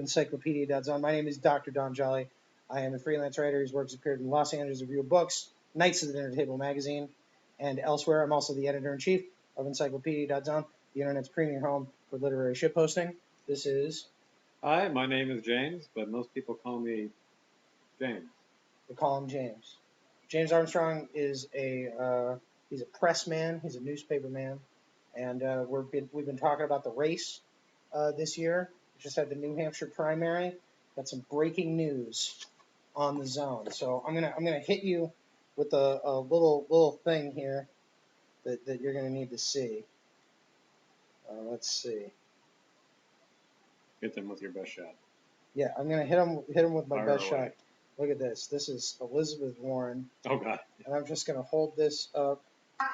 encyclopedia.zone. My name is Dr. Don Jolly. I am a freelance writer whose works appeared in Los Angeles Review of Books, Knights of the Dinner Table magazine, and elsewhere. I'm also the editor-in-chief of encyclopedia.zone, the internet's premier home for literary shitposting. This is... Hi, my name is James, but most people call me James. They call him James. James Armstrong is he's a press man. He's a newspaper man. And we've been talking about the race this year. We just had the New Hampshire primary. Got some breaking news on the zone. So I'm gonna hit you with a little thing here that you're gonna need to see. Let's see. Hit them with your best shot. Yeah, I'm gonna hit him with my Fire best away. shot. Look at this. This is Elizabeth Warren. Oh, God. And I'm just gonna hold this up.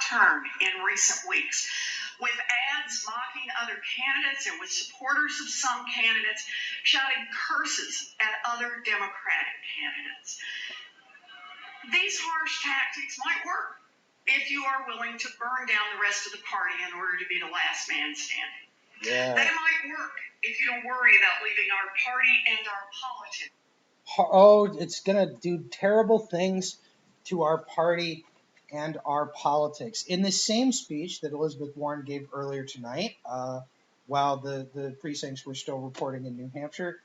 Turn in recent weeks with ads mocking other candidates and with supporters of some candidates shouting curses at other Democratic candidates. These harsh tactics might work if you are willing to burn down the rest of the party in order to be the last man standing. Yeah. They might work if you don't worry about leaving our party and our politics. Oh, it's gonna do terrible things to our party and our politics. In the same speech that Elizabeth Warren gave earlier tonight, while the precincts were still reporting in New Hampshire,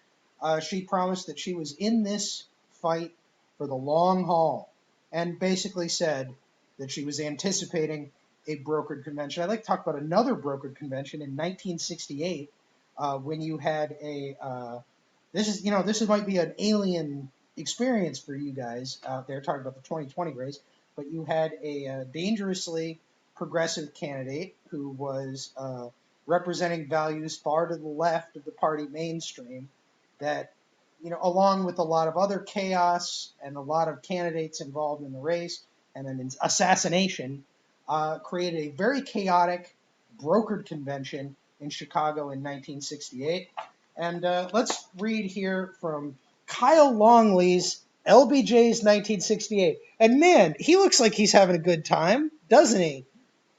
she promised that she was in this fight for the long haul, and basically said that she was anticipating a brokered convention. I'd like to talk about another brokered convention in 1968, when you had this might be an alien experience for you guys out there talking about the 2020 race, but you had a dangerously progressive candidate who was representing values far to the left of the party mainstream that, along with a lot of other chaos and a lot of candidates involved in the race and an assassination, created a very chaotic brokered convention in Chicago in 1968. And let's read here from Kyle Longley's LBJ's 1968. And man, he looks like he's having a good time, doesn't he?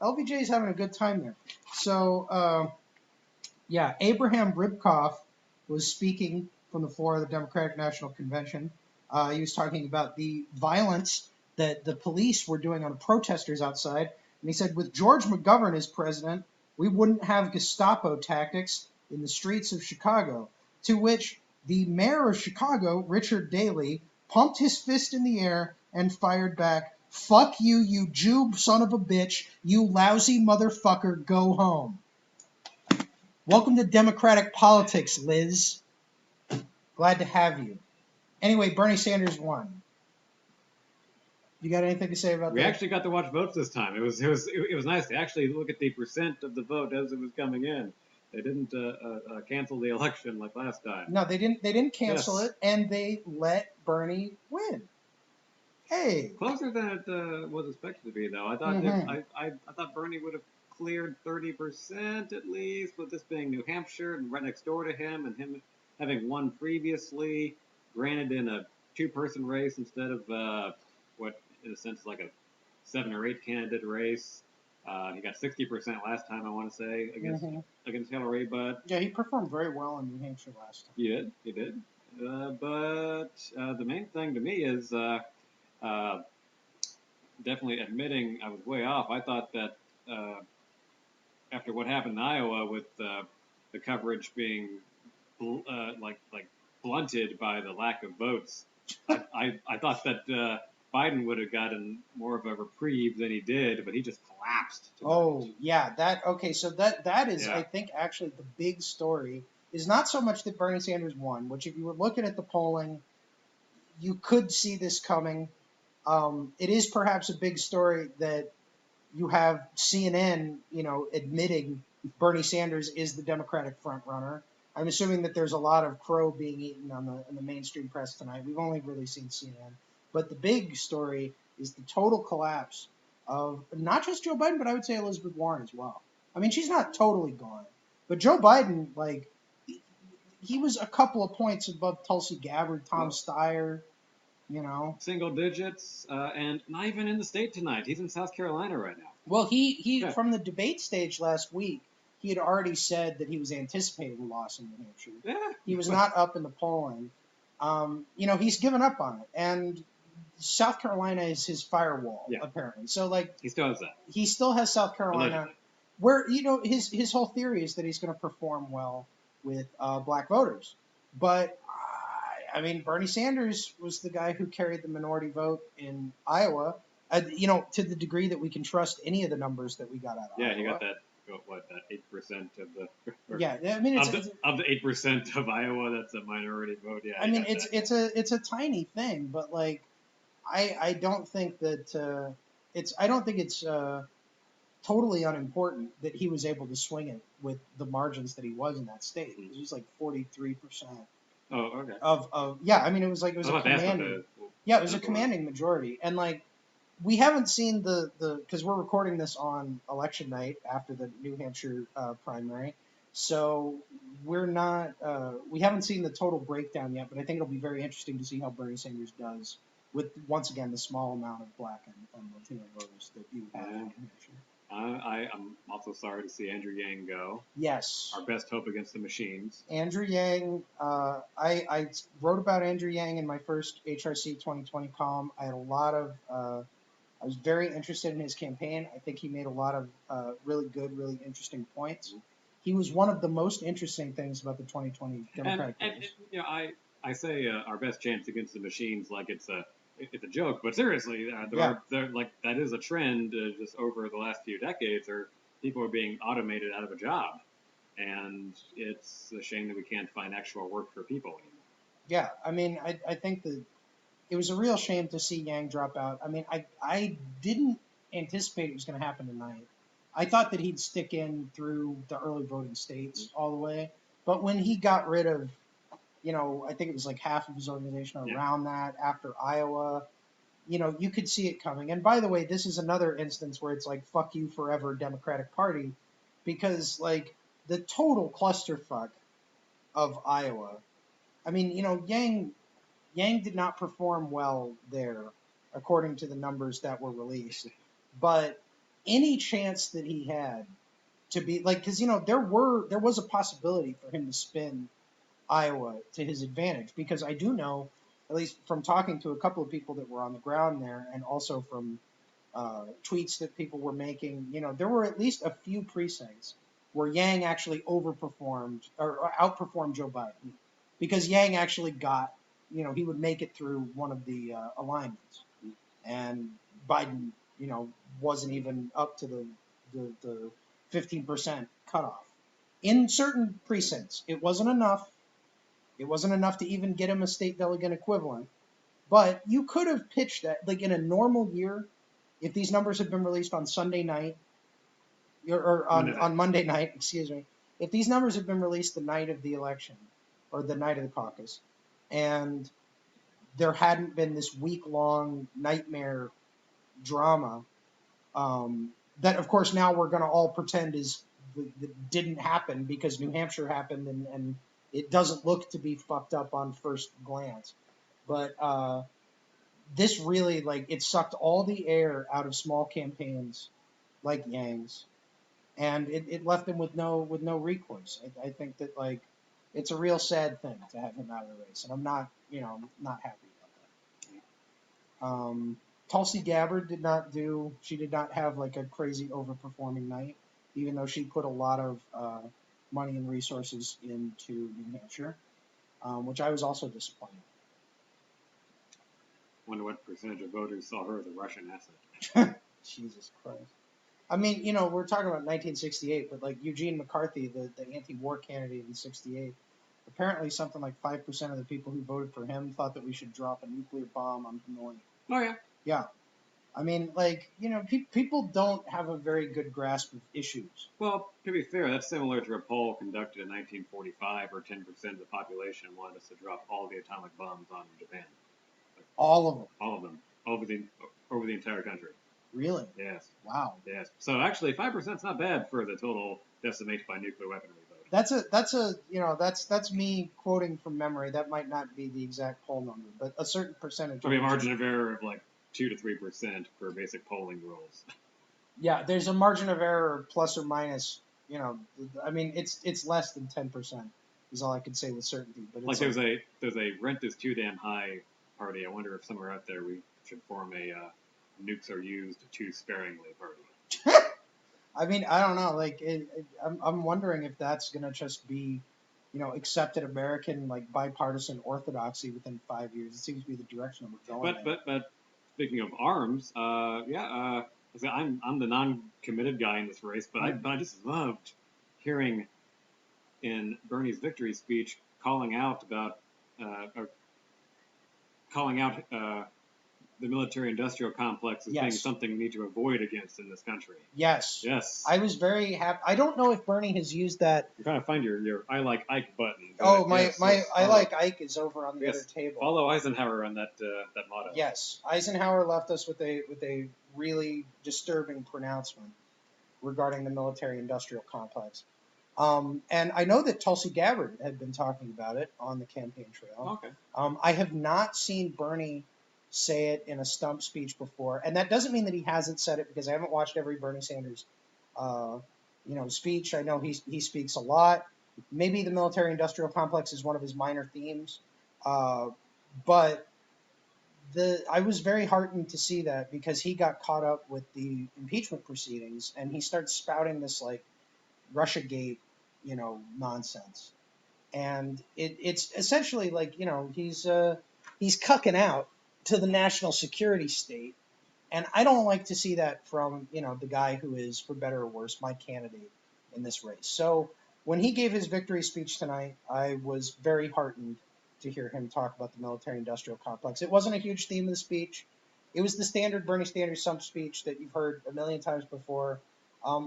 LBJ's having a good time there. So, Abraham Ribkoff was speaking from the floor of the Democratic National Convention. He was talking about the violence that the police were doing on protesters outside. And he said, with George McGovern as president, we wouldn't have Gestapo tactics in the streets of Chicago, to which the mayor of Chicago, Richard Daley, pumped his fist in the air and fired back, "Fuck you, you Jew son of a bitch, you lousy motherfucker, go home." Welcome to Democratic politics, Liz. Glad to have you. Anyway, Bernie Sanders won. You got anything to say about that? We actually got to watch votes this time. It was nice to actually look at the percent of the vote as it was coming in. They didn't cancel the election like last time. No, they didn't. They didn't cancel it, and they let Bernie win. Hey, closer than it was expected to be, though. I thought I thought Bernie would have cleared 30% at least, with this being New Hampshire and right next door to him, and him having won previously, granted in a two-person race instead of what in a sense is like a 7 or 8 candidate race. He got 60% last time, I want to say, against Hillary, but yeah, he performed very well in New Hampshire last time. He did. But the main thing to me is definitely admitting I was way off. I thought that after what happened in Iowa with the coverage being blunted by the lack of votes, I thought that Biden would have gotten more of a reprieve than he did, but he just collapsed tonight. Oh, yeah. So that is, I think, actually the big story is not so much that Bernie Sanders won, which if you were looking at the polling, you could see this coming. It is perhaps a big story that you have CNN, admitting Bernie Sanders is the Democratic front runner. I'm assuming that there's a lot of crow being eaten in the mainstream press tonight. We've only really seen CNN. But the big story is the total collapse of not just Joe Biden, but I would say Elizabeth Warren as well. I mean, she's not totally gone. But Joe Biden, he was a couple of points above Tulsi Gabbard, Tom Steyer, Single digits, and not even in the state tonight. He's in South Carolina right now. Well, he from the debate stage last week, he had already said that he was anticipating a loss in New Hampshire. Yeah. He was not up in the polling. He's given up on it, and South Carolina is his firewall, apparently. So, like, he still has that. He still has South Carolina, Allegedly. where his whole theory is that he's going to perform well with black voters. But I mean, Bernie Sanders was the guy who carried the minority vote in Iowa. To the degree that we can trust any of the numbers that we got out of Iowa. Yeah, he got that. That 8% of the. Yeah, I mean, of the 8% of Iowa, that's a minority vote. Yeah. I mean, it's a tiny thing, but like, I don't think that it's totally unimportant that he was able to swing it with the margins that he was in that state. It was like 43%. Oh, okay. I mean, it was a commanding. It was a commanding majority, and like, we haven't seen because we're recording this on election night after the New Hampshire primary, so we haven't seen the total breakdown yet. But I think it'll be very interesting to see how Bernie Sanders does with, once again, the small amount of black and Latino voters that you have in New Hampshire. I'm also sorry to see Andrew Yang go. Yes. Our best hope against the machines. Andrew Yang, I wrote about Andrew Yang in my first HRC 2020 column. I was very interested in his campaign. I think he made a lot of really good, really interesting points. He was one of the most interesting things about the 2020 Democratic race. I say our best chance against the machines like it's a joke, but seriously, that is a trend just over the last few decades, or people are being automated out of a job, and it's a shame that we can't find actual work for people anymore. Yeah, I mean, I think that it was a real shame to see Yang drop out. I mean, I didn't anticipate it was going to happen tonight. I thought that he'd stick in through the early voting states all the way, but when he got rid of, I think it was like half of his organization around that after Iowa, you could see it coming. And by the way, this is another instance where it's like, fuck you forever, Democratic Party, because like the total clusterfuck of Iowa. I mean, Yang did not perform well there, according to the numbers that were released. But any chance that he had to be like, because there was a possibility for him to spin Iowa to his advantage, because I do know, at least from talking to a couple of people that were on the ground there, and also from tweets that people were making, there were at least a few precincts where Yang actually overperformed or outperformed Joe Biden, because Yang actually got, he would make it through one of the alignments, and Biden, wasn't even up to the 15% cutoff. In certain precincts, it wasn't enough. It wasn't enough to even get him a state delegate equivalent. But you could have pitched that, like in a normal year, if these numbers had been released on Sunday night, or on Monday night, excuse me, if these numbers had been released the night of the election, or the night of the caucus, and there hadn't been this week-long nightmare drama, that of course now we're going to all pretend that didn't happen because New Hampshire happened, and it doesn't look to be fucked up on first glance. But this really, like, it sucked all the air out of small campaigns like Yang's, and it left him with no recourse. I think that, like, it's a real sad thing to have him out of the race, and I'm not happy about that. Tulsi Gabbard did not have like a crazy overperforming night, even though she put a lot of money and resources into New Hampshire, which I was also disappointed. Wonder what percentage of voters saw her as a Russian asset. Jesus Christ. I mean, we're talking about 1968, but like Eugene McCarthy, the anti-war candidate in '68, apparently something like 5% of the people who voted for him thought that we should drop a nuclear bomb on Hanoi. Oh, yeah. Yeah. I mean, like, people don't have a very good grasp of issues. Well, to be fair, that's similar to a poll conducted in 1945 where 10% of the population wanted us to drop all the atomic bombs on Japan. All of them? All of them. Over the entire country. Really? Yes. Wow. Yes. So actually, 5% is not bad for the total decimation by nuclear weaponry vote. That's me quoting from memory. That might not be the exact poll number, but a certain percentage. Probably a margin of error of like 2 to 3% for basic polling rules. Yeah, there's a margin of error plus or minus I mean, it's less than 10% is all I can say with certainty. But Like it's there's a rent is too damn high party. I wonder if somewhere out there we should form a nukes are used too sparingly party. I mean, I don't know. Like, I'm wondering if that's gonna just be, accepted American like bipartisan orthodoxy within 5 years. It seems to be the direction that we're going. But speaking of arms, I'm the non-committed guy in this race, but I just loved hearing in Bernie's victory speech calling out about or calling out the military-industrial complex as being something we need to avoid against in this country. Yes. Yes. I was very happy. I don't know if Bernie has used that. I'm trying to find your I like Ike button. Oh, my I like Ike is over on the other table. Follow Eisenhower on that motto. Yes, Eisenhower left us with a really disturbing pronouncement regarding the military-industrial complex. And I know that Tulsi Gabbard had been talking about it on the campaign trail. Okay. I have not seen Bernie say it in a stump speech before, and that doesn't mean that he hasn't said it because I haven't watched every Bernie Sanders, speech. I know he speaks a lot. Maybe the military-industrial complex is one of his minor themes, but I was very heartened to see that because he got caught up with the impeachment proceedings and he starts spouting this like Russiagate, nonsense, and it's essentially like he's cucking out to the national security state, and I don't like to see that from the guy who is, for better or worse, my candidate in this race. So when he gave his victory speech tonight, I was very heartened to hear him talk about the military-industrial complex. It wasn't a huge theme of the speech. It was the standard Bernie Sanders stump speech that you've heard a million times before,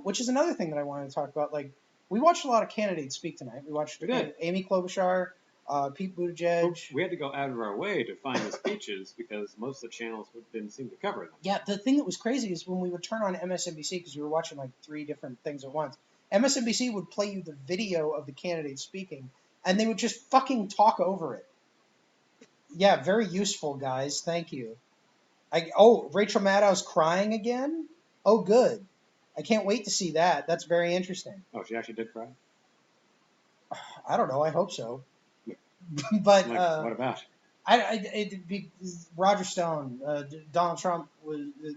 which is another thing that I wanted to talk about. Like, we watched a lot of candidates speak tonight. We watched Amy Klobuchar, Pete Buttigieg. We had to go out of our way to find the speeches because most of the channels didn't seem to cover them. Yeah, the thing that was crazy is when we would turn on MSNBC, because we were watching like 3 different things at once, MSNBC would play you the video of the candidate speaking, and they would just fucking talk over it. Yeah, very useful, guys. Thank you. Rachel Maddow's crying again? Oh, good. I can't wait to see that. That's very interesting. Oh, she actually did cry? I don't know. I hope so. But what about? Roger Stone, Donald Trump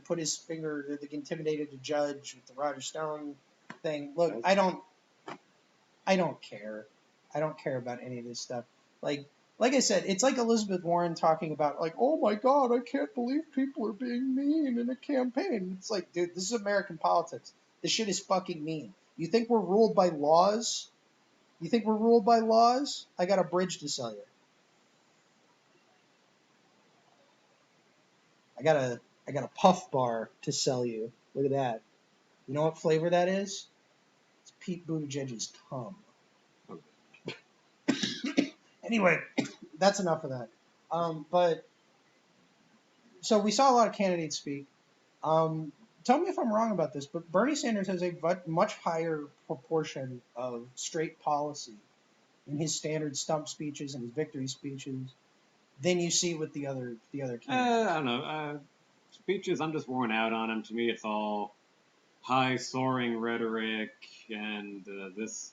put his finger, intimidated a judge with the Roger Stone thing. Look, I don't care. I don't care about any of this stuff. Like I said, it's like Elizabeth Warren talking about, like, oh my God, I can't believe people are being mean in a campaign. It's like, dude, this is American politics. This shit is fucking mean. You think we're ruled by laws? I got a bridge to sell you. I got a puff bar to sell you. Look at that. You know what flavor that is? It's Pete Buttigieg's cum. Anyway, that's enough of that. But so we saw a lot of candidates speak. Tell me if I'm wrong about this, but Bernie Sanders has a much higher proportion of straight policy in his standard stump speeches and his victory speeches than you see with the other candidates. I don't know. Speeches, I'm just worn out on them. To me, it's all high soaring rhetoric and this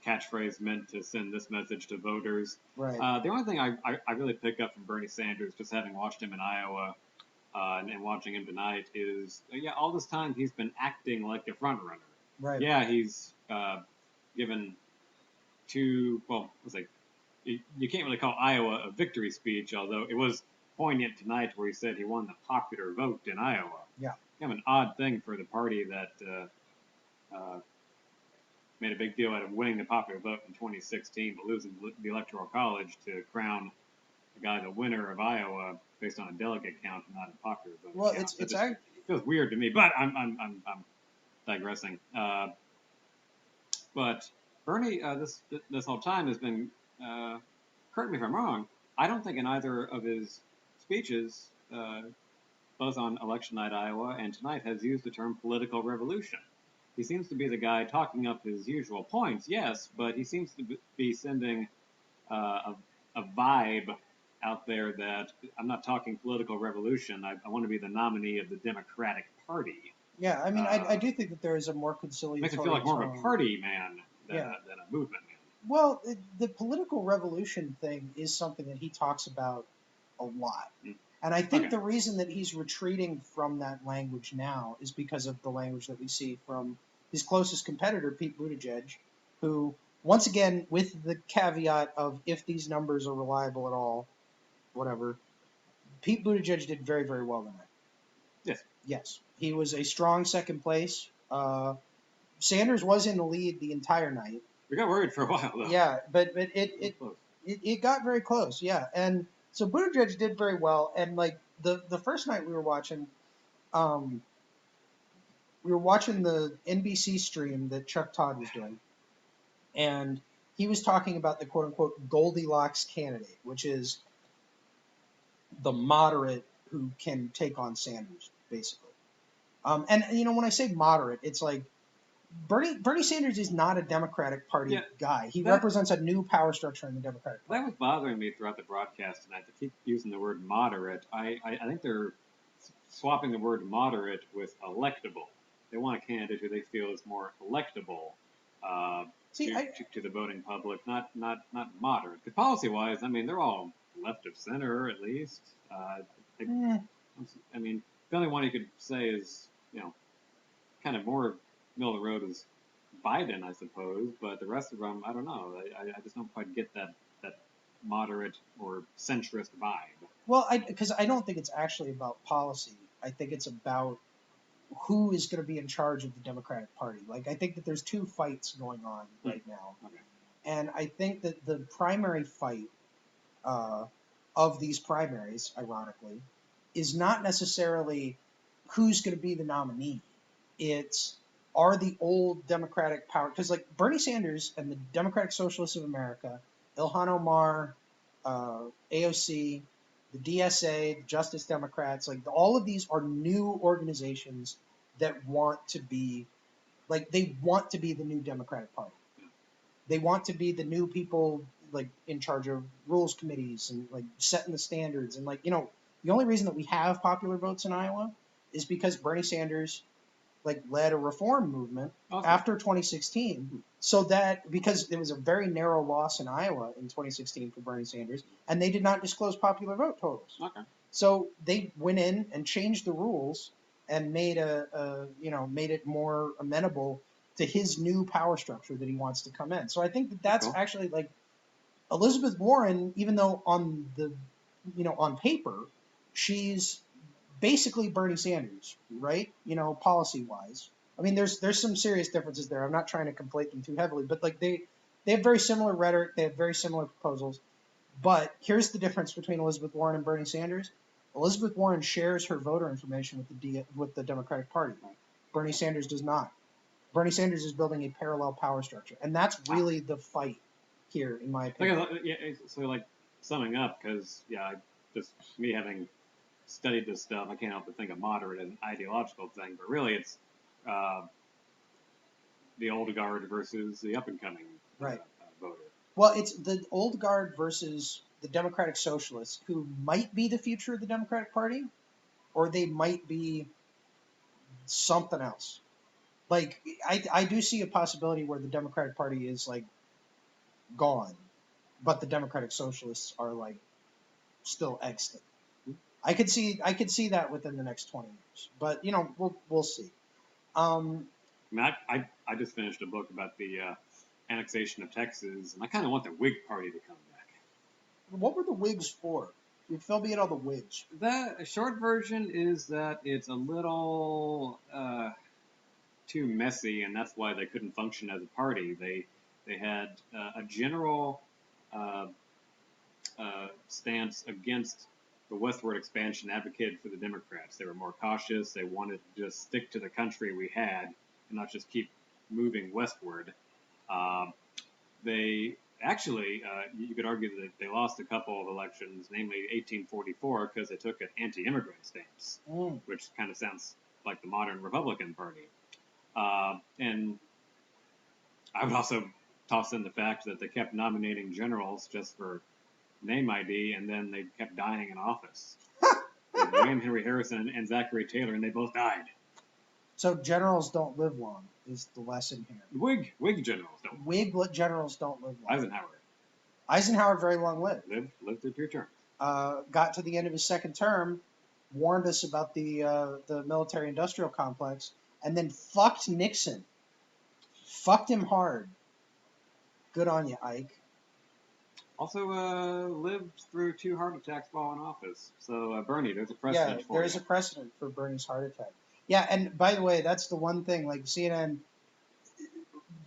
catchphrase meant to send this message to voters. Right. The only thing I really pick up from Bernie Sanders, just having watched him in Iowa and watching him tonight, is all this time he's been acting like a front runner. Right. Yeah, he's given two. Well, it's like you can't really call Iowa a victory speech, although it was poignant tonight where he said he won the popular vote in Iowa. Yeah. Kind of an odd thing for the party that made a big deal out of winning the popular vote in 2016, but losing the Electoral College to crown the guy the winner of Iowa based on a delegate count and not a popular vote. Well, count. It feels weird to me, but I'm digressing. But Bernie, this whole time has been, correct me if I'm wrong, I don't think in either of his speeches, both on election night Iowa and tonight, has used the term political revolution. He seems to be the guy talking up his usual points, yes, but he seems to be sending a vibe out there that I'm not talking political revolution. I want to be the nominee of the Democratic Party. Yeah, I mean, I do think that there is a more conciliatory Makes it feel like more of a tone. party man than, Yeah. than a movement man. Well, the political revolution thing is something that he talks about a lot. Mm. And I think Okay. the reason that he's retreating from that language now is because of the language that we see from his closest competitor, Pete Buttigieg, who, once again, with the caveat of if these numbers are reliable at all, whatever, Pete Buttigieg did very, very well tonight. Yes. Yes. He was a strong second place. Sanders was in the lead the entire night. We got worried for a while, though. Yeah, but It was close. it got very close. Yeah, and so Buttigieg did very well. And like the first night um, we were watching the NBC stream that Chuck Todd was doing, and he was talking about the quote unquote Goldilocks candidate, which is the moderate who can take on Sanders, basically. And you know, when I say moderate, it's like Bernie Sanders is not a Democratic Party guy. He represents a new power structure in the Democratic Party. That was bothering me throughout the broadcast tonight. They keep using the word moderate. I think they're swapping the word moderate with electable. They want a candidate who they feel is more electable to the voting public, not moderate. Because policy-wise, I mean, they're all left of center at least. I mean, the only one you could say is, you know, kind of more middle of the road is Biden, I suppose, but the rest of them, I don't know. I just don't quite get that moderate or centrist vibe. Well, because I don't think it's actually about policy. I think it's about who is going to be in charge of the Democratic Party. Like, I think that there's two fights going on right now. Okay. And I think that the primary fight of these primaries, ironically, is not necessarily who's going to be the nominee. It's are the old Democratic power, because like Bernie Sanders and the Democratic Socialists of America, Ilhan Omar, AOC, the DSA, the Justice Democrats, like all of these are new organizations that want to be, like they want to be the new Democratic Party. They want to be the new people like in charge of rules committees and like setting the standards and like, you know, the only reason that we have popular votes in Iowa is because Bernie Sanders like led a reform movement after 2016, so that because there was a very narrow loss in Iowa in 2016 for Bernie Sanders, and they did not disclose popular vote totals. Okay. So they went in and changed the rules and made made it more amenable to his new power structure that he wants to come in. So I think that that's actually like Elizabeth Warren, even though on the on paper she's basically Bernie Sanders, right? You know, policy wise. I mean, there's some serious differences there. I'm not trying to conflate them too heavily, but like they have very similar rhetoric, they have very similar proposals. But here's the difference between Elizabeth Warren and Bernie Sanders. Elizabeth Warren shares her voter information with the Democratic Party. Bernie Sanders does not. Bernie Sanders is building a parallel power structure, and that's really the fight here, in my opinion. So, like summing up, because just me having studied this stuff, I can't help but think of moderate an ideological thing, but really it's the old guard versus the up and coming voter. Well, it's the old guard versus the Democratic Socialists, who might be the future of the Democratic Party, or they might be something else. Like I do see a possibility where the Democratic Party is like gone, but the Democratic Socialists are like still extant. I could see that within the next 20 years, but you know we'll see. I just finished a book about the annexation of Texas, and I kind of want the Whig Party to come back. What were the Whigs for? You fill me in on the Whigs. The short version is that it's a little too messy, and that's why they couldn't function as a party. They had a general stance against the westward expansion, advocated for the Democrats. They were more cautious. They wanted to just stick to the country we had and not just keep moving westward. They actually, you could argue that they lost a couple of elections, namely 1844, because they took an anti-immigrant stance, which kind of sounds like the modern Republican Party. And I would also toss in the fact that they kept nominating generals just for name ID, and then they kept dying in office. William Henry Harrison and Zachary Taylor, and they both died. So generals don't live long is the lesson here. Whig generals don't. Whig generals don't live long. Eisenhower very long lived. Lived through 2 terms. Got to the end of his second term, warned us about the military-industrial complex, and then fucked Nixon. Fucked him hard. Good on you, Ike. Also, lived through 2 heart attacks while in office. So, Bernie, there's a precedent for there's a precedent for Bernie's heart attack. Yeah, and by the way, that's the one thing, like CNN,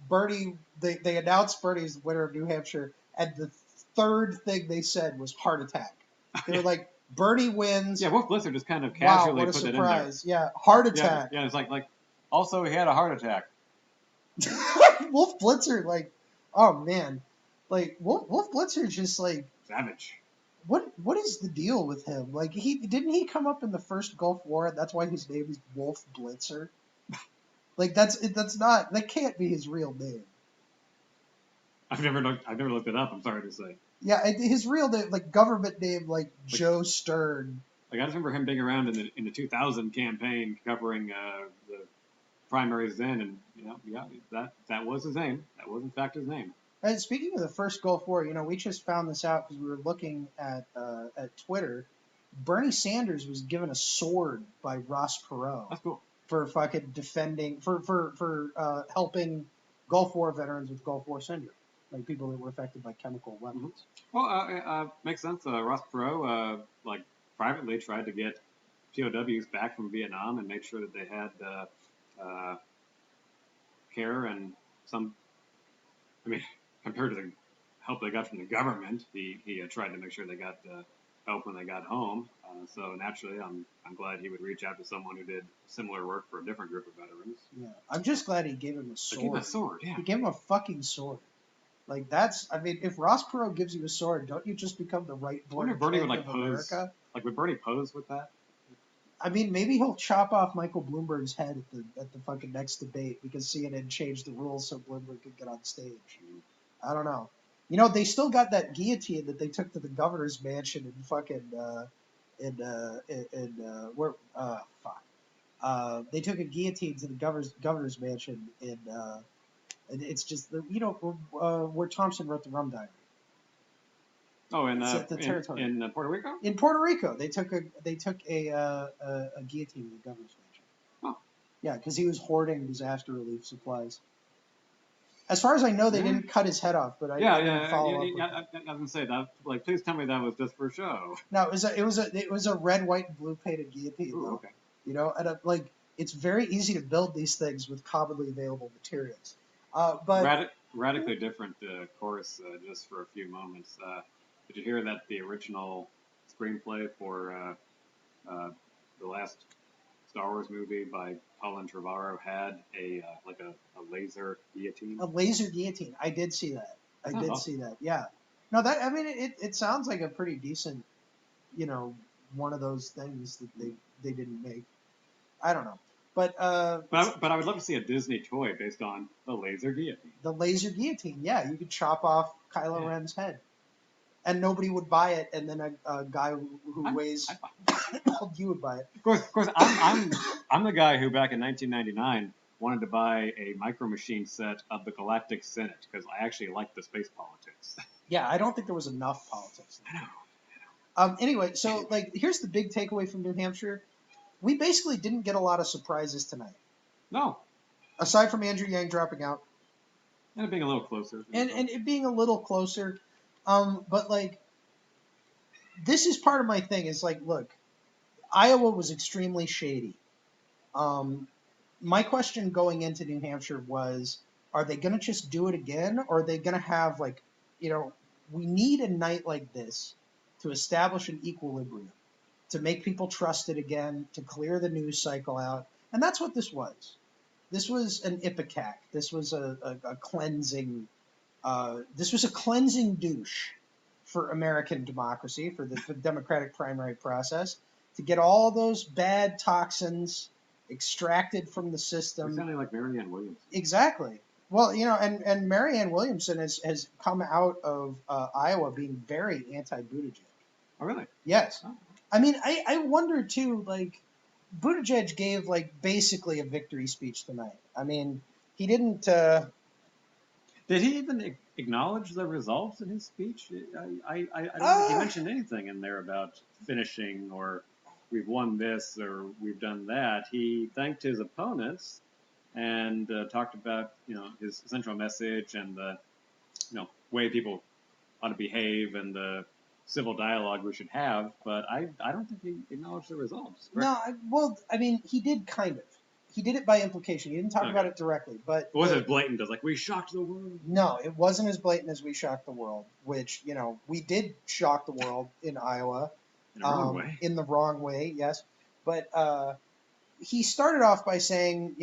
Bernie, they announced Bernie's the winner of New Hampshire, and the third thing they said was heart attack. They were like, Bernie wins. Yeah, Wolf Blitzer just kind of casually what a put surprise. it in there. Yeah, heart attack. Yeah, it's like, also he had a heart attack. Wolf Blitzer, like, oh man. Like, Wolf Blitzer just like... Savage. What is the deal with him? Like, didn't he come up in the first Gulf War, and that's why his name is Wolf Blitzer? Like, that can't be his real name. I've never looked it up, I'm sorry to say. Yeah, his real name, like, government name, like Joe Stern. Like, I just remember him being around in the 2000 campaign covering the primaries then, and, that was his name. That was, in fact, his name. And speaking of the first Gulf War, we just found this out because we were looking at Twitter. Bernie Sanders was given a sword by Ross Perot. That's cool. For fucking defending, for helping Gulf War veterans with Gulf War syndrome, like people that were affected by chemical weapons. Well, makes sense. Ross Perot, privately tried to get POWs back from Vietnam and make sure that they had care and compared to the help they got from the government, he tried to make sure they got help when they got home. So naturally, I'm glad he would reach out to someone who did similar work for a different group of veterans. Yeah, I'm just glad he gave him a sword. He gave him a sword, yeah. He gave him a fucking sword. Like, if Ross Perot gives you a sword, don't you just become the right born king Bernie would of pose, America? Like, would Bernie pose with that? I mean, maybe he'll chop off Michael Bloomberg's head at the fucking next debate because CNN changed the rules so Bloomberg could get on stage. I don't know. They still got that guillotine that they took to the governor's mansion in fucking they took a guillotine to the governor's mansion in and it's just where Thompson wrote the Rum Diary. Oh, in the territory in Puerto Rico. In Puerto Rico, they took a guillotine to the governor's mansion. Oh. Yeah, because he was hoarding disaster relief supplies. As far as I know, they didn't cut his head off, but I didn't follow up. I was gonna say that. Like, please tell me that was just for show. No, it was a red, white, and blue painted guillotine. Ooh, okay. And it's very easy to build these things with commonly available materials. But radically different course. Just for a few moments, did you hear that the original screenplay for the last Star Wars movie by Colin Trevorrow had a laser guillotine? A laser guillotine. I did see that. See that. Yeah. No, it sounds like a pretty decent, one of those things that they didn't make. I don't know. But I would love to see a Disney toy based on the laser guillotine. The laser guillotine. Yeah, you could chop off Kylo Ren's head. And nobody would buy it, and then a guy who weighs you would buy it. Of course, I'm the guy who back in 1999 wanted to buy a Micro Machine set of the Galactic Senate because I actually liked the space politics. Yeah, I don't think there was enough politics. I know. Anyway, so here's the big takeaway from New Hampshire: we basically didn't get a lot of surprises tonight. No. Aside from Andrew Yang dropping out. And it being a little closer. And it being a little closer. But this is part of my thing is look, Iowa was extremely shady. My question going into New Hampshire was, are they going to just do it again? Or are they going to have we need a night like this to establish an equilibrium, to make people trust it again, to clear the news cycle out. And that's what this was. This was an ipecac. This was a cleansing, douche for American democracy, for the democratic primary process, to get all those bad toxins extracted from the system. You're sounding like Marianne Williamson. Exactly. Well, and Marianne Williamson has come out of Iowa being very anti-Buttigieg. Oh, really? Yes. Oh. I mean, I wonder too, Buttigieg gave like basically a victory speech tonight. I mean, he didn't. Did he even acknowledge the results in his speech? I don't think he Uh, mentioned anything in there about finishing or we've won this or we've done that. He thanked his opponents and talked about his central message and the way people ought to behave and the civil dialogue we should have. But I don't think he acknowledged the results. no, well, I mean, he did kind of. He did it by implication. He didn't talk about Okay. it directly, but It wasn't as blatant as like we shocked the world. no, it wasn't as blatant as we shocked the world. Which we did shock the world in Iowa. In a wrong way. In the wrong way, yes. But he started off by saying,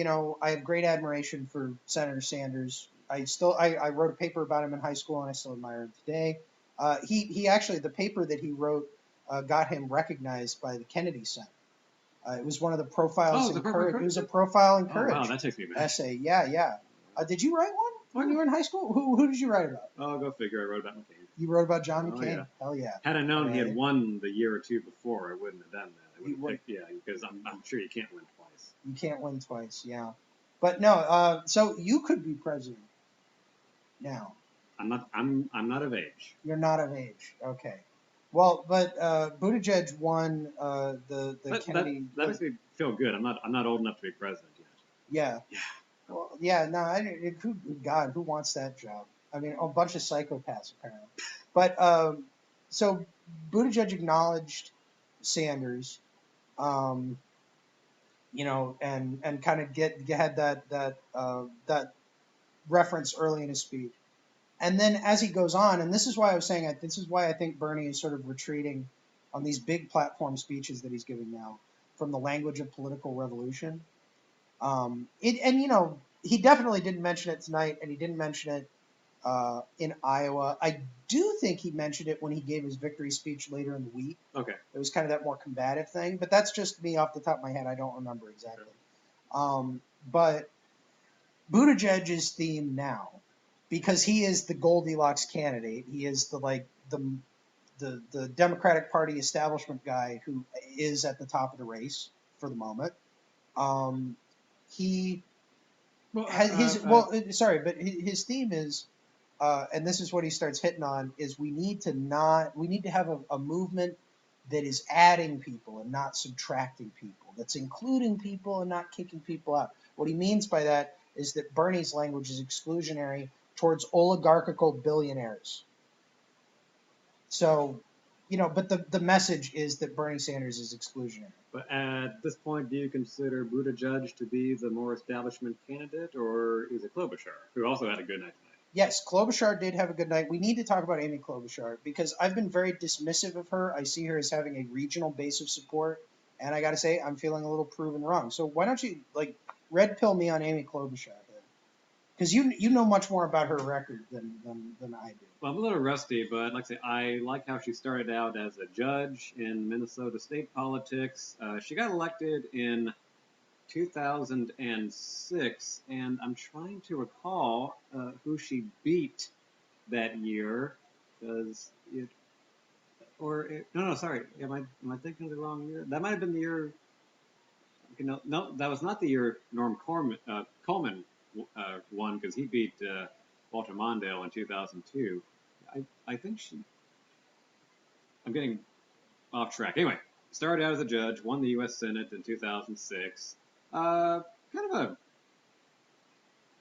I have great admiration for Senator Sanders. I wrote a paper about him in high school, and I still admire him today. He actually, the paper that he wrote got him recognized by the Kennedy Center. It was one of the profiles in Courage. It was a profile in Courage. Oh, wow, that takes me back. Essay. Yeah. Did you write one when you were in high schole? Who did you write about? Oh, go figure. I wrote about McCain. You wrote about John McCain? Yeah. Hell yeah. Had I known he had won the year or two before, I wouldn't have done that. I would have picked, because I'm sure you can't win twice. You can't win twice, yeah. But no, so you could be president now. I'm not of age. You're not of age. Okay. Well, but Buttigieg won the Kennedy. That makes me feel good. I'm not old enough to be president yet. Yeah. Yeah. Well, yeah. No, who wants that job? I mean, a bunch of psychopaths apparently. But so Buttigieg acknowledged Sanders, and kind of had that reference early in his speech. And then as he goes on, and this is why I think Bernie is sort of retreating on these big platform speeches that he's giving now from the language of political revolution. He definitely didn't mention it tonight, and he didn't mention it in Iowa. I do think he mentioned it when he gave his victory speech later in the week. Okay. It was kind of that more combative thing, but that's just me off the top of my head. I don't remember exactly. But Buttigieg's theme now, because he is the Goldilocks candidate. He is the Democratic Party establishment guy who is at the top of the race for the moment. His theme is, and this is what he starts hitting on, is we need to have a movement that is adding people and not subtracting people, that's including people and not kicking people out. What he means by that is that Bernie's language is exclusionary towards oligarchical billionaires. So, but the message is that Bernie Sanders is exclusionary. But at this point, do you consider Buttigieg to be the more establishment candidate, or is it Klobuchar, who also had a good night tonight? Yes, Klobuchar did have a good night. We need to talk about Amy Klobuchar because I've been very dismissive of her. I see her as having a regional base of support, and I got to say, I'm feeling a little proven wrong. So why don't you red pill me on Amy Klobuchar? Because you know much more about her record than I do. Well, I'm a little rusty, but like I say, I like how she started out as a judge in Minnesota state politics. She got elected in 2006, and I'm trying to recall who she beat that year. No, sorry. Am I thinking of the wrong year? That might have been the year. No, that was not the year Norm Coleman won, because he beat Walter Mondale in 2002. I think I'm getting off track. Anyway, started out as a judge, won the U.S. Senate in 2006. Kind of a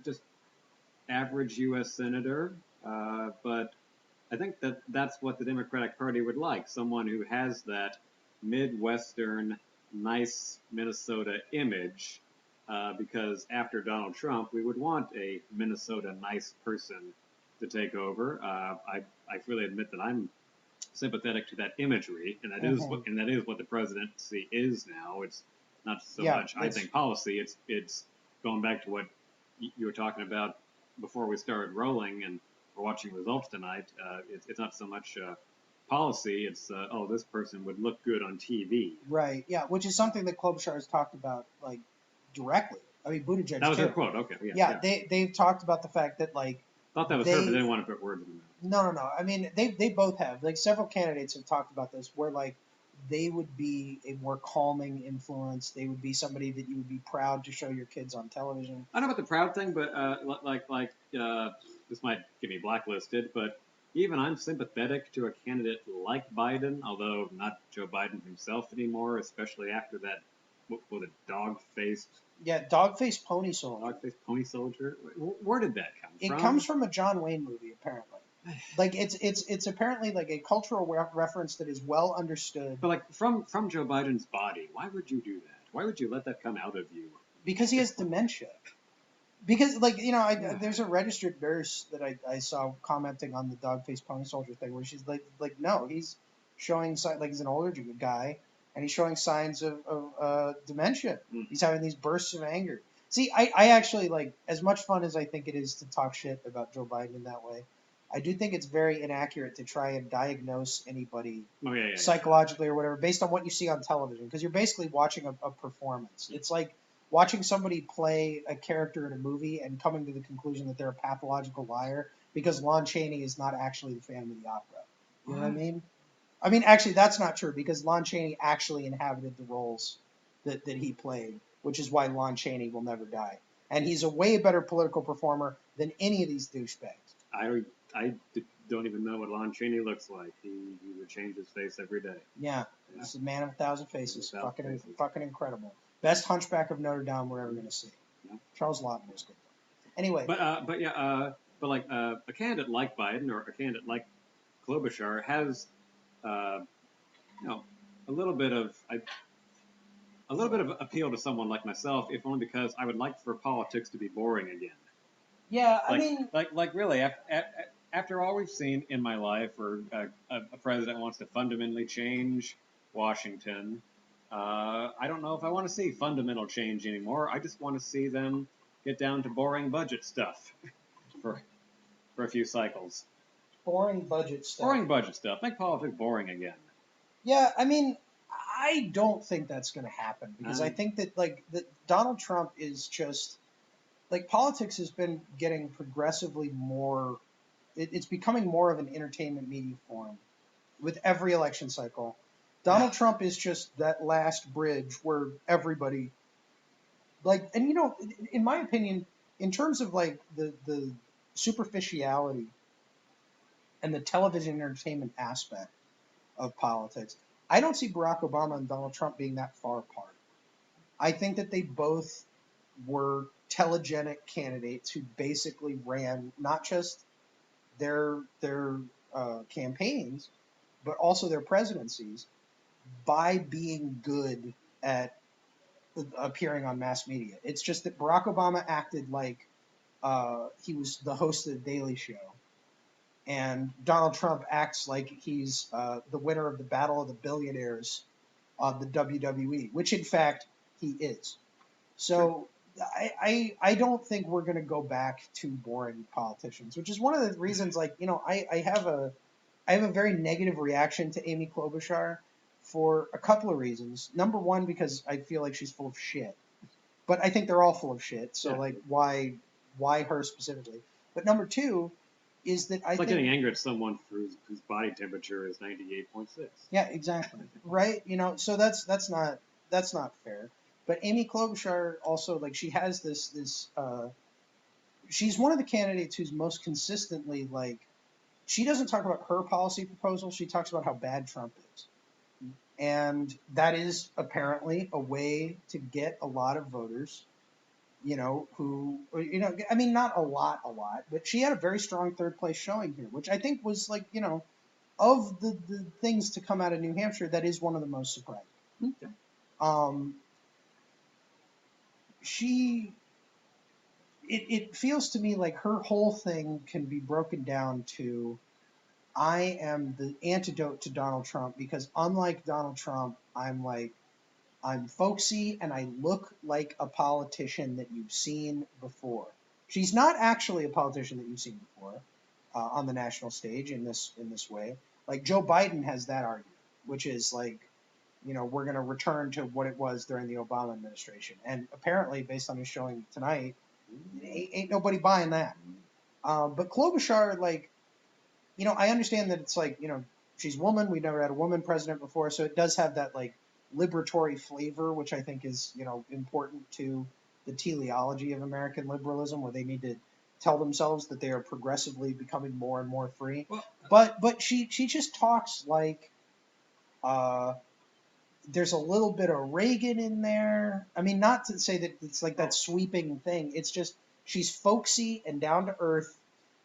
just average U.S. senator, but I think that's what the Democratic Party would like, someone who has that Midwestern, nice Minnesota image, because after Donald Trump, we would want a Minnesota nice person to take over. I freely admit that I'm sympathetic to that imagery, and that is what the presidency is now. It's not so much, I think, policy. It's going back to what you were talking about before we started rolling, and we're watching results tonight. It's not so much policy. It's this person would look good on TV. Right. Yeah. Which is something that Klobuchar has talked about directly. I mean, Buttigieg. That was her quote. Okay. Yeah. They've talked about the fact that thought that was her, but they didn't want to put words in the mouth. No. I mean, they both have. Several candidates have talked about this, where they would be a more calming influence. They would be somebody that you would be proud to show your kids on television. I don't know about the proud thing, but this might get me blacklisted, but even I'm sympathetic to a candidate like Biden, although not Joe Biden himself anymore, especially after that, what was it, dog-faced Dog-faced pony soldier. dog-faced pony soldier? Where did that come from? It comes from a John Wayne movie, apparently. Like it's apparently like a cultural reference that is well understood. But like from Joe Biden's body, why would you do that? Why would you let that come out of you? Because he has dementia. Because there's a registered nurse that I saw commenting on the dog-faced pony soldier thing where she's like no, he's showing signs, like he's an older guy and he's showing signs of dementia. He's having these bursts of anger. See, I actually, like, as much fun as I think it is to talk shit about Joe Biden in that way, I do think it's very inaccurate to try and diagnose anybody psychologically or whatever based on what you see on television, because you're basically watching a performance. It's like watching somebody play a character in a movie and coming to the conclusion that they're a pathological liar because Lon Chaney is not actually the Phantom of the Opera. You know what I mean? I mean, actually, that's not true because Lon Chaney actually inhabited the roles that he played, which is why Lon Chaney will never die. And he's a way better political performer than any of these douchebags. I don't even know what Lon Chaney looks like. He would change his face every day. Yeah. He's a man of a thousand faces. Fucking incredible. Best Hunchback of Notre Dame we're ever going to see. Yeah. Charles Lawton was good. Anyway. But a candidate like Biden or a candidate like Klobuchar has, a little bit of appeal to someone like myself, if only because I would like for politics to be boring again. Yeah, really, after all we've seen in my life, where a president wants to fundamentally change Washington, I don't know if I want to see fundamental change anymore. I just want to see them get down to boring budget stuff for a few cycles. Boring budget stuff. Boring budget stuff. Make politics boring again. Yeah, I mean, I don't think that's going to happen because I think that that Donald Trump is just politics has been getting progressively more. It's becoming more of an entertainment media form with every election cycle. Donald Trump is just that last bridge where everybody in my opinion, in terms of the superficiality and the television entertainment aspect of politics, I don't see Barack Obama and Donald Trump being that far apart. I think that they both were telegenic candidates who basically ran not just their campaigns, but also their presidencies by being good at appearing on mass media. It's just that Barack Obama acted like he was the host of the Daily Show, and Donald Trump acts like he's the winner of the Battle of the Billionaires on the WWE, which in fact he is. So I don't think we're going to go back to boring politicians, which is one of the reasons, I have a very negative reaction to Amy Klobuchar for a couple of reasons. Number one, because I feel like she's full of shit. But I think they're all full of shit, so why her specifically? But number two is that I think... getting angry at someone whose body temperature is 98.6. Yeah, exactly. Right? So that's not fair. But Amy Klobuchar also, she has this she's one of the candidates who's most consistently, she doesn't talk about her policy proposal, she talks about how bad Trump is. And that is apparently a way to get a lot of voters, who, I mean, not a lot, but she had a very strong third place showing here, which I think was of the things to come out of New Hampshire, that is one of the most surprising. Okay. It feels to me like her whole thing can be broken down to, I am the antidote to Donald Trump because unlike Donald Trump, I'm folksy and I look like a politician that you've seen before. She's not actually a politician that you've seen before on the national stage in this way. Joe Biden has that argument, which is we're going to return to what it was during the Obama administration. And apparently, based on his showing tonight, ain't nobody buying that. But Klobuchar, I understand that it's she's a woman. We've never had a woman president before, so it does have that like liberatory flavor, which I think is important to the teleology of American liberalism, where they need to tell themselves that they are progressively becoming more and more free. Well, but she just talks like there's a little bit of Reagan in there. I mean, not to say that it's like that sweeping thing. It's just she's folksy and down to earth,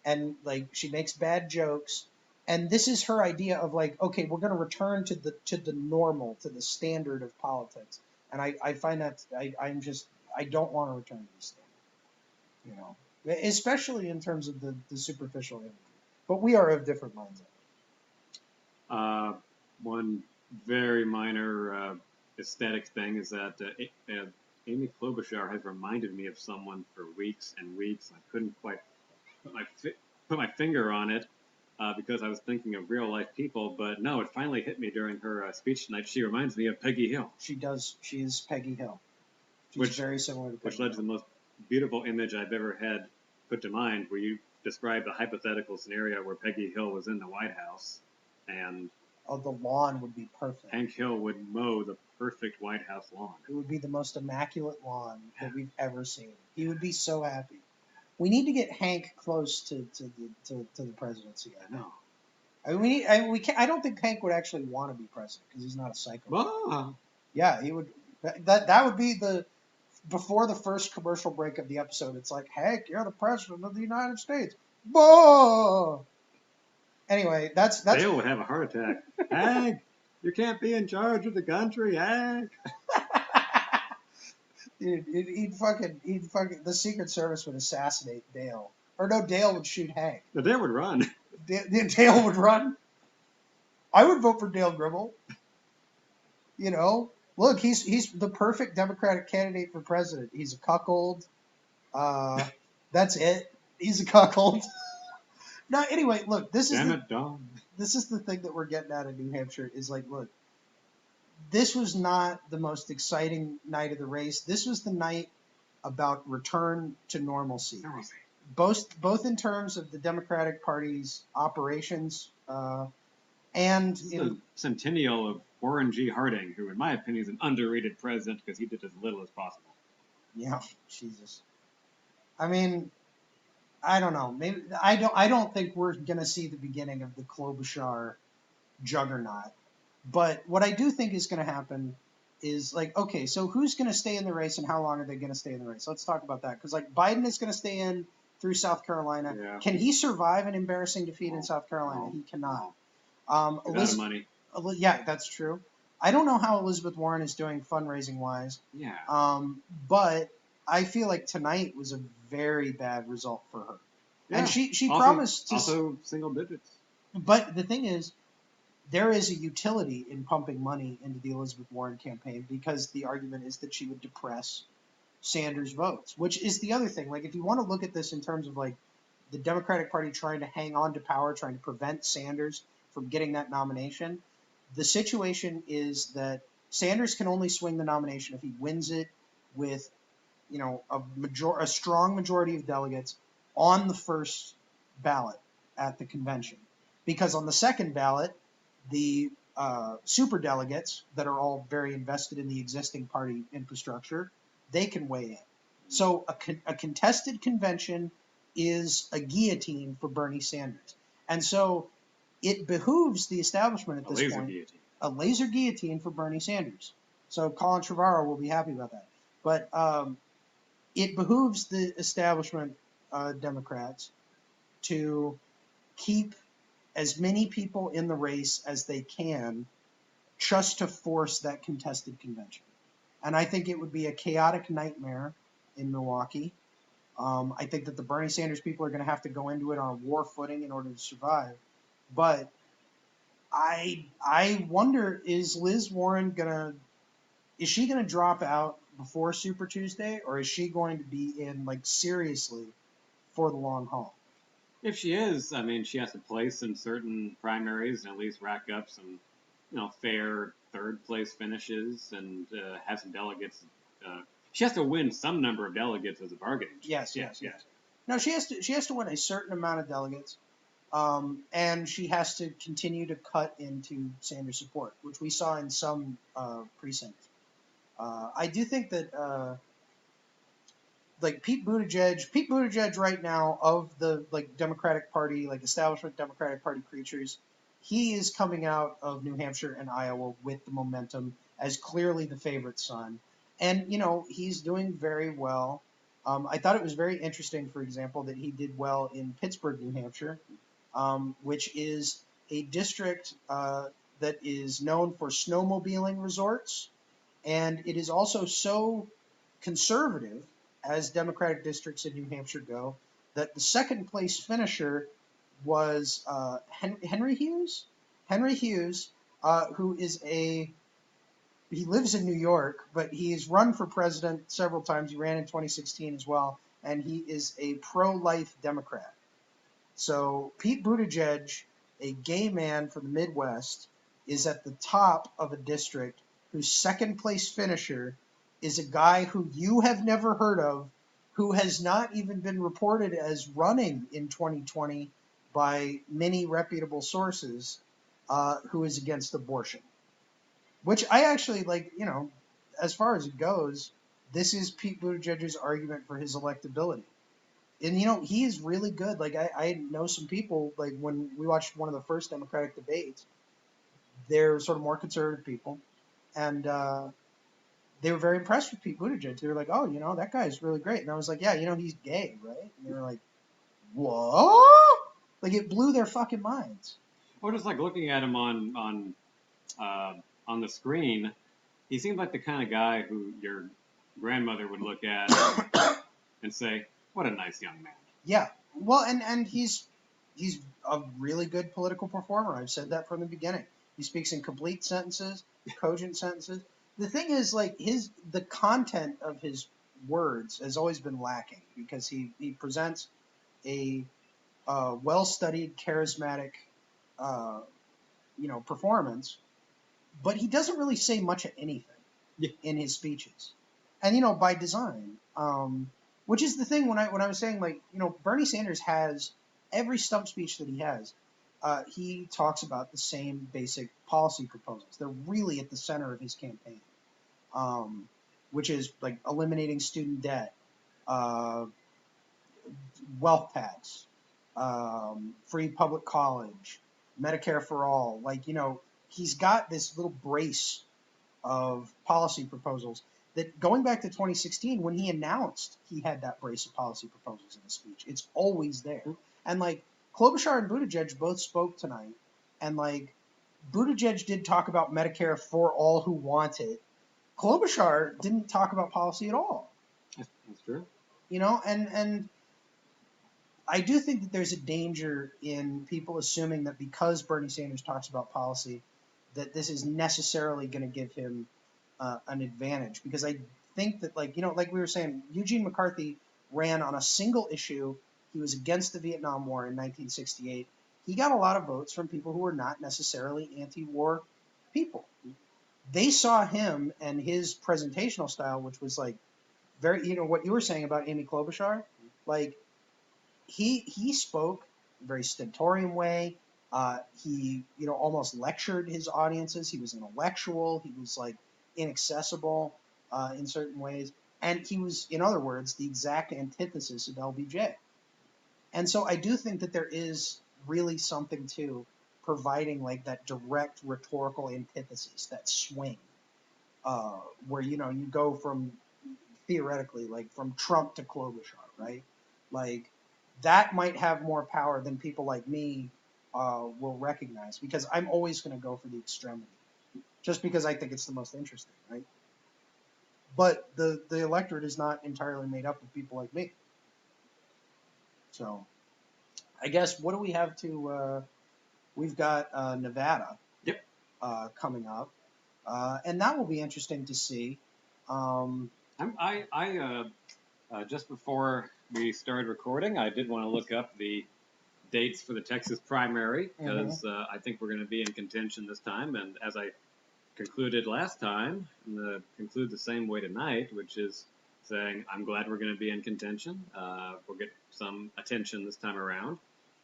and like she makes bad jokes. And this is her idea of like, okay, we're going to return to the normal, to the standard of politics. And I find that I don't want to return to the standard, especially in terms of the superficial imagery. But we are of different minds. One very minor aesthetic thing is that Amy Klobuchar has reminded me of someone for weeks and weeks. I couldn't quite put my finger on it because I was thinking of real life people, but no, it finally hit me during her speech tonight. She reminds me of Peggy Hill. She does. She is Peggy Hill. She's very similar to Peggy which led to the most beautiful image I've ever had put to mind, where you described a hypothetical scenario where Peggy Hill was in the White House and the lawn would be perfect. Hank Hill would mow the perfect White House lawn. It would be the most immaculate lawn that we've ever seen. He would be so happy. We need to get Hank close to the presidency. I know. I don't think Hank would actually want to be president because he's not a psycho. Bah. Yeah, he would. That would be before the first commercial break of the episode. It's like, Hank, you're the president of the United States. Bah. Anyway, that's Dale would have a heart attack. Hank, you can't be in charge of the country, Hank. Dude, he'd fucking the Secret Service would assassinate Dale. Or no, Dale would shoot Hank. No, Dale would run. Dale would run. I would vote for Dale Gribble. Look, he's the perfect Democratic candidate for president. He's a cuckold. That's it. He's a cuckold. No, anyway, look, this is the thing that we're getting at in New Hampshire is like, look, this was not the most exciting night of the race. This was the night about return to normalcy. Both in terms of the Democratic Party's operations and the centennial of Warren G. Harding, who, in my opinion, is an underrated president because he did as little as possible. Yeah, Jesus. I mean, I don't know. Maybe I don't think we're gonna see the beginning of the Klobuchar juggernaut. But what I do think is going to happen is like, okay, so who's going to stay in the race and how long are they going to stay in the race? Let's talk about that. Because like Biden is going to stay in through South Carolina. Yeah. Can he survive an embarrassing defeat in South Carolina? He cannot. Money. Yeah, that's true. I don't know how Elizabeth Warren is doing fundraising wise. Yeah. But I feel like tonight was a very bad result for her. Yeah. And she also, promised to also single digits. But the thing is, there is a utility in pumping money into the Elizabeth Warren campaign because the argument is that she would depress Sanders' votes, which is the other thing. Like, if you want to look at this in terms of like the Democratic Party trying to hang on to power, trying to prevent Sanders from getting that nomination, the situation is that Sanders can only swing the nomination if he wins it with, a strong majority of delegates on the first ballot at the convention. Because on the second ballot, the super delegates that are all very invested in the existing party infrastructure, they can weigh in. So a contested convention is a guillotine for Bernie Sanders. And so it behooves the establishment at this point. A laser guillotine for Bernie Sanders. So Colin Trevorrow will be happy about that. But it behooves the establishment Democrats to keep as many people in the race as they can just to force that contested convention. And I think it would be a chaotic nightmare in Milwaukee. I think that the Bernie Sanders people are going to have to go into it on a war footing in order to survive. But I wonder, is Liz Warren is she going to drop out before Super Tuesday, or is she going to be in, like, seriously for the long haul? If she is, I mean, she has to place in certain primaries and at least rack up some, fair third place finishes and have some delegates. She has to win some number of delegates as a bargaining chip. Yes. No, she has to win a certain amount of delegates. And she has to continue to cut into Sanders' support, which we saw in some precincts. I do think that like Pete Buttigieg right now of the like Democratic Party, like establishment Democratic Party creatures, he is coming out of New Hampshire and Iowa with the momentum as clearly the favorite son. And, he's doing very well. I thought it was very interesting, for example, that he did well in Pittsburgh, New Hampshire, which is a district that is known for snowmobiling resorts. And it is also so conservative, as Democratic districts in New Hampshire go, that the second place finisher was Henry Hughes. Henry Hughes, who is he lives in New York, but he's run for president several times. He ran in 2016 as well, and he is a pro-life Democrat. So Pete Buttigieg, a gay man from the Midwest, is at the top of a district whose second place finisher is a guy who you have never heard of, who has not even been reported as running in 2020 by many reputable sources, who is against abortion. Which I actually like, as far as it goes, this is Pete Buttigieg's argument for his electability. And he is really good. Like I know some people, like when we watched one of the first Democratic debates, they're sort of more conservative people, and they were very impressed with Pete Buttigieg. They were like, "Oh, that guy's really great." And I was like, "Yeah, he's gay, right?" And they were like, "What?" Like it blew their fucking minds. Or just like looking at him on the screen, he seems like the kind of guy who your grandmother would look at and say, "What a nice young man." Yeah, well, and he's a really good political performer. I've said that from the beginning. He speaks in complete sentences, cogent sentences. The thing is, like the content of his words has always been lacking because he presents a well-studied, charismatic, uh, performance, but he doesn't really say much of anything in his speeches, and by design. Which is the thing when I was saying, like, Bernie Sanders has every stump speech that he has. He talks about the same basic policy proposals. They're really at the center of his campaign, which is like eliminating student debt, wealth tax, free public college, Medicare for all. Like, he's got this little brace of policy proposals that, going back to 2016, when he announced he had that brace of policy proposals in his speech, it's always there. And like Klobuchar and Buttigieg both spoke tonight, and like Buttigieg did talk about Medicare for all who want it. Klobuchar didn't talk about policy at all. That's true. And I do think that there's a danger in people assuming that because Bernie Sanders talks about policy, that this is necessarily going to give him an advantage. Because I think that, like we were saying, Eugene McCarthy ran on a single issue. He was against the Vietnam War in 1968. He got a lot of votes from people who were not necessarily anti-war people. They saw him and his presentational style, which was like very, what you were saying about Amy Klobuchar, like he spoke in a very stentorian way. He, almost lectured his audiences. He was intellectual. He was like inaccessible in certain ways. And he was, in other words, the exact antithesis of LBJ. And so I do think that there is really something to providing like that direct rhetorical antithesis, that swing, where, you go from, theoretically, like from Trump to Klobuchar, right? Like that might have more power than people like me will recognize, because I'm always going to go for the extremity, just because I think it's the most interesting, right? But the electorate is not entirely made up of people like me. So I guess, what do we have to? We've got Nevada. Yep. Coming up, and that will be interesting to see. Just before we started recording, I did want to look up the dates for the Texas primary, because I think we're going to be in contention this time. And as I concluded last time, I'm going to conclude the same way tonight, which is saying I'm glad we're going to be in contention. We'll get some attention this time around.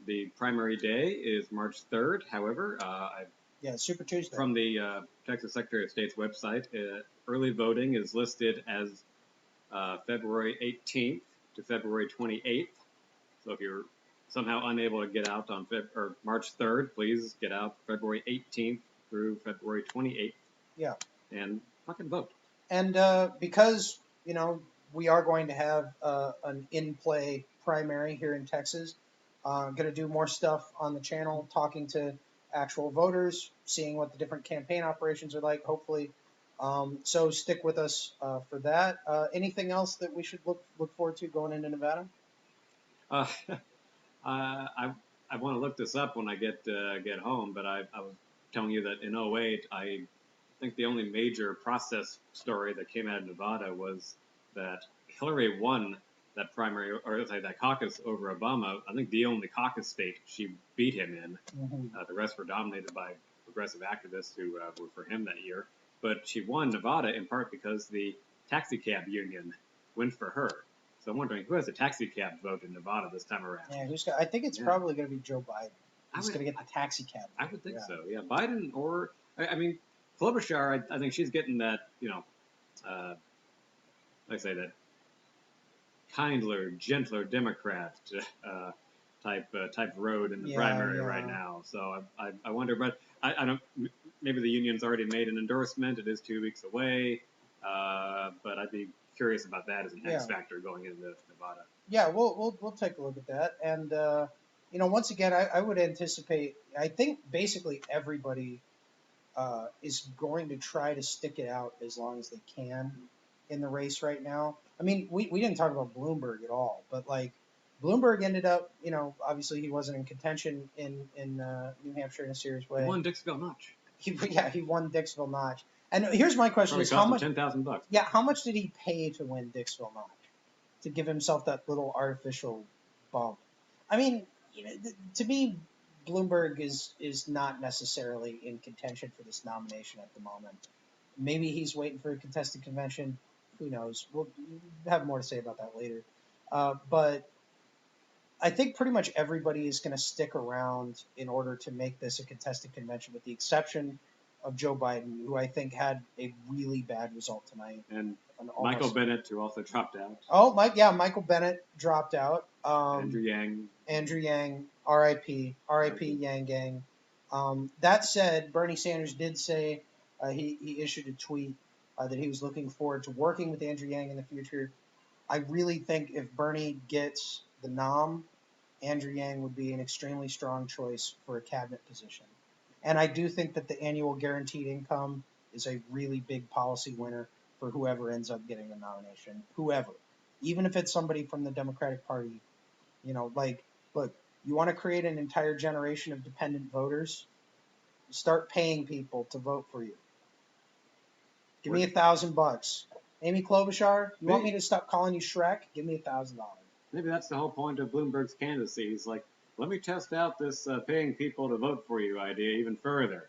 The primary day is March 3rd. However, Super Tuesday. From the Texas Secretary of State's website, early voting is listed as February 18th to February 28th. So if you're somehow unable to get out on March 3rd, please get out February 18th through February 28th. Yeah. And fucking vote. And because, we are going to have an in-play primary here in Texas, going to do more stuff on the channel, talking to actual voters, seeing what the different campaign operations are like, hopefully. So stick with us for that. Anything else that we should look forward to going into Nevada? I want to look this up when I get home, but I was telling you that in 2008, I think the only major process story that came out of Nevada was that Hillary won that primary, or that caucus over Obama. I think the only caucus state she beat him in. Mm-hmm. The rest were dominated by progressive activists who were for him that year. But she won Nevada in part because the taxi cab union went for her. So I'm wondering who has a taxi cab vote in Nevada this time around. Yeah, I think it's probably going to be Joe Biden. He's going to get the taxi cab vote. I would think so. Yeah, Biden or I mean, Klobuchar. I think she's getting that. Like I say, that kindler, gentler Democrat type road in the primary right now. So I wonder, but I don't. Maybe the union's already made an endorsement. It is 2 weeks away, but I'd be curious about that as an X factor going into Nevada. Yeah, we'll take a look at that, and once again, I would anticipate. I think basically everybody is going to try to stick it out as long as they can in the race right now. I mean, we didn't talk about Bloomberg at all, but like Bloomberg ended up, obviously he wasn't in contention in New Hampshire in a serious way. He won Dixville Notch. He won Dixville Notch. And here's my question: Probably is how much? $10,000. Yeah, how much did he pay to win Dixville Notch? To give himself that little artificial bump. I mean, to me, Bloomberg is not necessarily in contention for this nomination at the moment. Maybe he's waiting for a contested convention. Who knows? We'll have more to say about that later. But I think pretty much everybody is going to stick around in order to make this a contested convention, with the exception of Joe Biden, who I think had a really bad result tonight. And Michael Bennett, who also dropped out. Oh, Michael Bennett dropped out. Andrew Yang, R.I.P. Yang Gang. That said, Bernie Sanders did say he issued a tweet that he was looking forward to working with Andrew Yang in the future. I really think if Bernie gets the nom, Andrew Yang would be an extremely strong choice for a cabinet position. And I do think that the annual guaranteed income is a really big policy winner for whoever ends up getting the nomination. Whoever. Even if it's somebody from the Democratic Party. Look, you want to create an entire generation of dependent voters? Start paying people to vote for you. Give me $1,000. Amy Klobuchar, you want me to stop calling you Shrek? Give me $1,000. Maybe that's the whole point of Bloomberg's candidacy. He's like, let me test out this paying people to vote for you idea even further.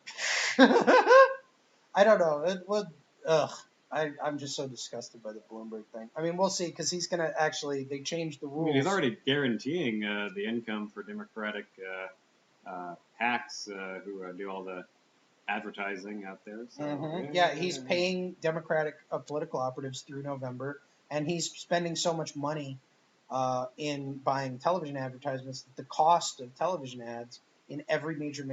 I don't know. I'm just so disgusted by the Bloomberg thing. I mean, we'll see, because he's going to actually, they changed the rules. I mean, he's already guaranteeing the income for Democratic hacks who do all the advertising out there. So, he's paying Democratic political operatives through November, and he's spending so much money in buying television advertisements that the cost of television ads in every major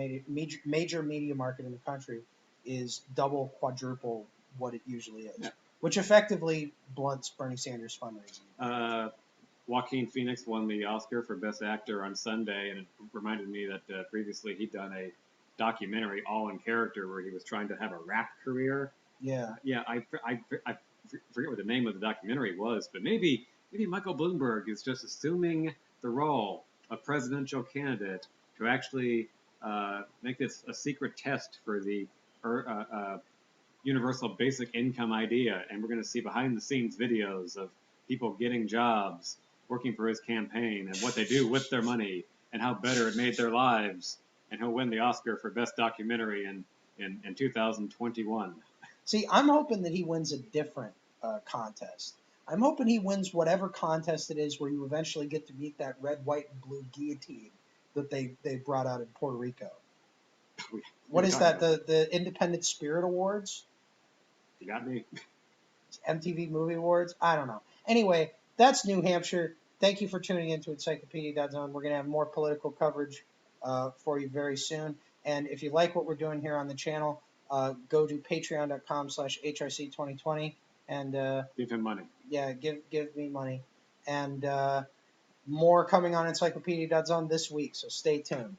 media market in the country is double, quadruple what it usually is, which effectively blunts Bernie Sanders' fundraising. Joaquin Phoenix won the Oscar for Best Actor on Sunday, and it reminded me that previously he'd done a documentary all in character where he was trying to have a rap career. Yeah. I forget what the name of the documentary was, but maybe Michael Bloomberg is just assuming the role of presidential candidate to actually make this a secret test for the universal basic income idea, and we're going to see behind-the-scenes videos of people getting jobs, working for his campaign, and what they do with their money, and how better it made their lives, and he'll win the Oscar for Best Documentary in 2021. See, I'm hoping that he wins a different contest. I'm hoping he wins whatever contest it is where you eventually get to meet that red, white, and blue guillotine that they brought out in Puerto Rico. We What were is talking that? about The Independent Spirit Awards? You got me. MTV Movie Awards? I don't know. Anyway, that's New Hampshire. Thank you for tuning in to Encyclopedia.zone. We're going to have more political coverage for you very soon. And if you like what we're doing here on the channel, go to patreon.com/HRC2020 and Give him money. yeah, give me money. And more coming on Encyclopedia.zone this week, so stay tuned.